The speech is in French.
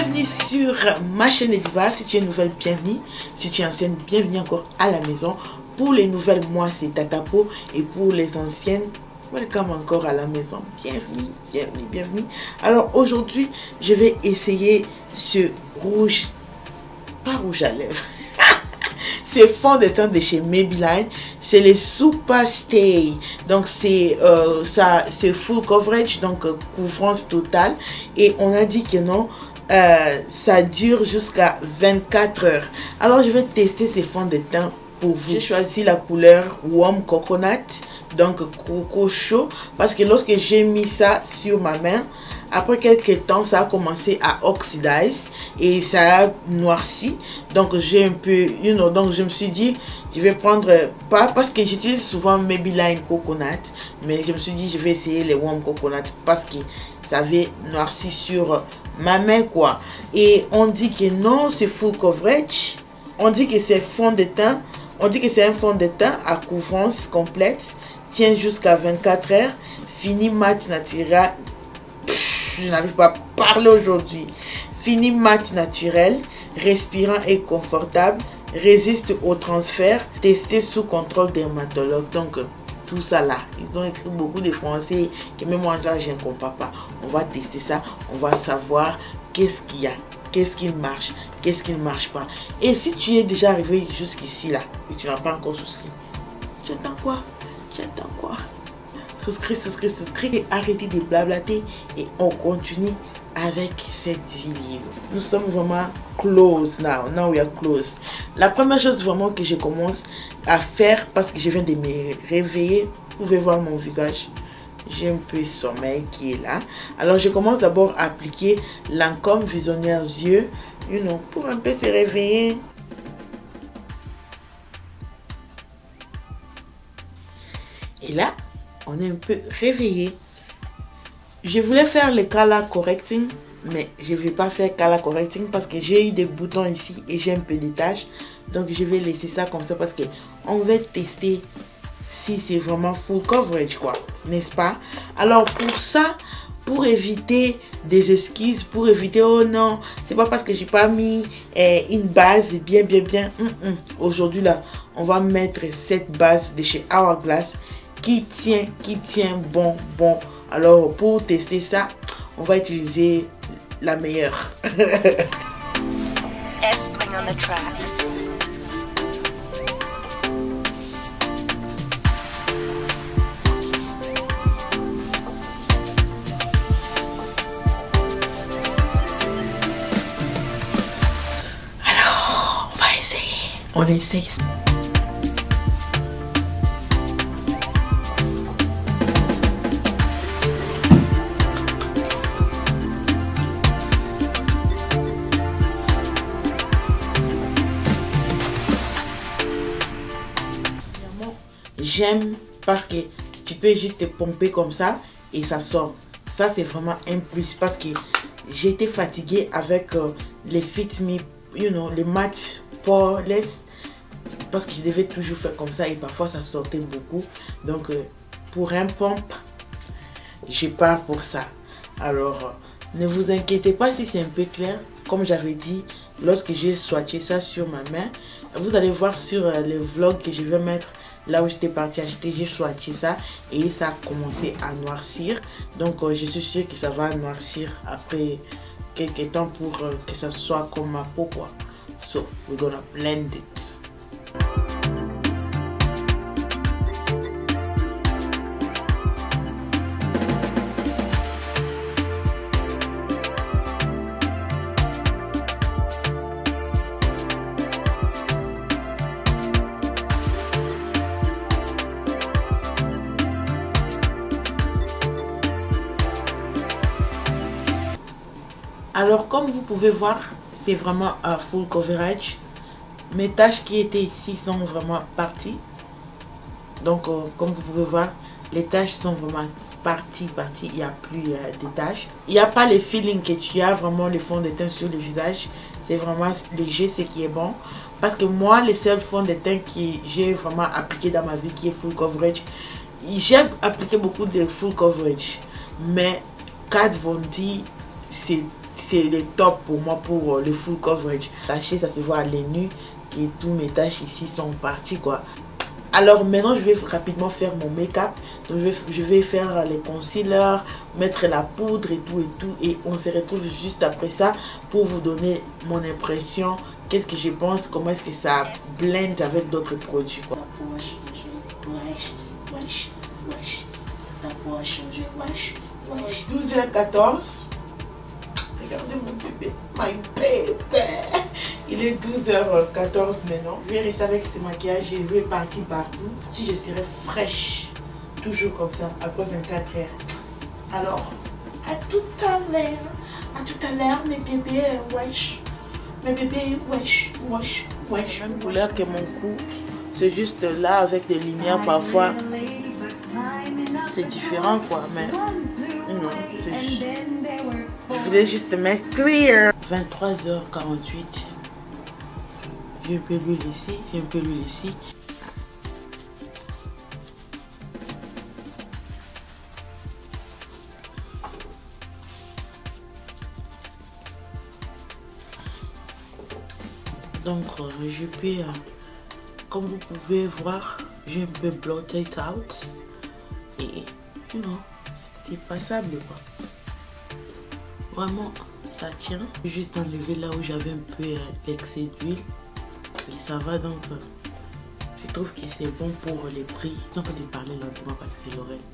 Bienvenue sur ma chaîne Ediva. Si tu es nouvelle, bienvenue. Si tu es ancienne, bienvenue encore à la maison. Pour les nouvelles, moi c'est Tata Po. Et pour les anciennes, welcome encore à la maison. Bienvenue, bienvenue, bienvenue. Alors aujourd'hui, je vais essayer ce rouge, pas rouge à lèvres. C'est fond de teint de chez Maybelline. C'est les Super Stay. Donc c'est full coverage, donc couvrance totale. Et on a dit que non, ça dure jusqu'à 24 heures. Alors je vais tester ces fonds de teint pour vous. J'ai choisi la couleur Warm Coconut, donc coco chaud, parce que lorsque j'ai mis ça sur ma main, après quelques temps, ça a commencé à oxydize et ça a noirci. Donc j'ai un peu, donc je me suis dit, je vais prendre, pas parce que j'utilise souvent Maybelline Coconut, mais je me suis dit, je vais essayer les Warm Coconut parce que ça avait noirci sur ma main, quoi. Et on dit que non, c'est full coverage. On dit que c'est fond de teint. On dit que c'est un fond de teint à couvrance complète. Tient jusqu'à 24 heures. Fini mat naturel. Je n'arrive pas à parler aujourd'hui. Fini mat naturel. Respirant et confortable. Résiste au transfert. Testé sous contrôle dermatologue. Donc, tout ça là. Ils ont écrit beaucoup de français que même moi, je ne comprends pas. On va tester ça. On va savoir qu'est-ce qu'il y a. Qu'est-ce qui marche, qu'est-ce qui ne marche pas. Et si tu es déjà arrivé jusqu'ici là et tu n'as pas encore souscrit, tu attends quoi? Tu attends quoi? Souscris, souscris, souscris et arrêtez de blablater et on continue avec cette vidéo. Nous sommes vraiment close now. Now we are close. La première chose vraiment que je commence à faire parce que je viens de me réveiller, vous pouvez voir mon visage. J'ai un peu sommeil qui est là. Alors je commence d'abord à appliquer Lancôme Visionnaire Yeux, pour un peu se réveiller. Et là, on est un peu réveillé. Je voulais faire le color correcting, mais je ne vais pas faire color correcting parce que j'ai eu des boutons ici et j'ai un peu de taches. Donc je vais laisser ça comme ça parce que on va tester si c'est vraiment full coverage, quoi, n'est-ce pas? Alors pour ça, pour éviter des excuses, pour éviter oh non, c'est pas parce que j'ai pas mis une base bien. Aujourd'hui là, on va mettre cette base de chez Hourglass qui tient bon. Alors pour tester ça, on va utiliser la meilleure. On essaye. J'aime parce que tu peux juste te pomper comme ça et ça sort. Ça c'est vraiment un plus parce que j'étais fatiguée avec les Fit Me, les matchs poreless parce que je devais toujours faire comme ça et parfois ça sortait beaucoup. Donc pour un pompe, je pars pour ça. Alors ne vous inquiétez pas si c'est un peu clair. Comme j'avais dit, lorsque j'ai swatché ça sur ma main, vous allez voir sur les vlogs que je vais mettre là où j'étais partie acheter, j'ai swatché ça et ça a commencé à noircir. Donc je suis sûre que ça va noircir après quelques temps pour que ça soit comme ma peau, quoi. So we're gonna blend it. Alors comme vous pouvez voir, c'est vraiment un full coverage. Mes taches qui étaient ici sont vraiment parties. Donc comme vous pouvez voir, les taches sont vraiment parties. Il n'y a plus de taches. Il n'y a pas le feeling que tu as vraiment le fond de teint sur le visage. C'est vraiment léger, ce qui est bon. Parce que moi, le seul fond de teint que j'ai vraiment appliqué dans ma vie qui est full coverage, j'ai appliqué beaucoup de full coverage. Mais Kat Von D, c'est c'est le top pour moi pour le full coverage. Taché, ça se voit à l'œil nu et tous mes taches ici sont parties quoi. Alors maintenant je vais rapidement faire mon make-up. Donc je vais faire les concealers, mettre la poudre et tout et on se retrouve juste après ça pour vous donner mon impression, qu'est-ce que je pense, comment est-ce que ça blende avec d'autres produits quoi. Ta peau a changé, wesh. 12h14. Regardez mon bébé, my baby. Il est 12h14 maintenant. Je vais rester avec ce maquillage et je vais partir partout. Si je serai fraîche, toujours comme ça, après 24 heures. Alors, à tout à l'heure. À tout à l'heure, mes bébés, wesh. Mes bébés, wesh, wesh, wesh. Même couleur que mon cou. C'est juste là avec des lumières parfois. C'est différent quoi, mais non, je voulais juste mettre clear. 23h48. J'ai un peu l'huile ici, j'ai un peu l'huile ici. Donc je peux, comme vous pouvez voir, j'ai un peu blotted out. Et non, c'est passable quoi. Vraiment, ça tient. Juste enlever là où j'avais un peu l'excès d'huile. Et ça va donc. Je trouve que c'est bon pour les prix. Sans que de parler lentement parce que l'oreille.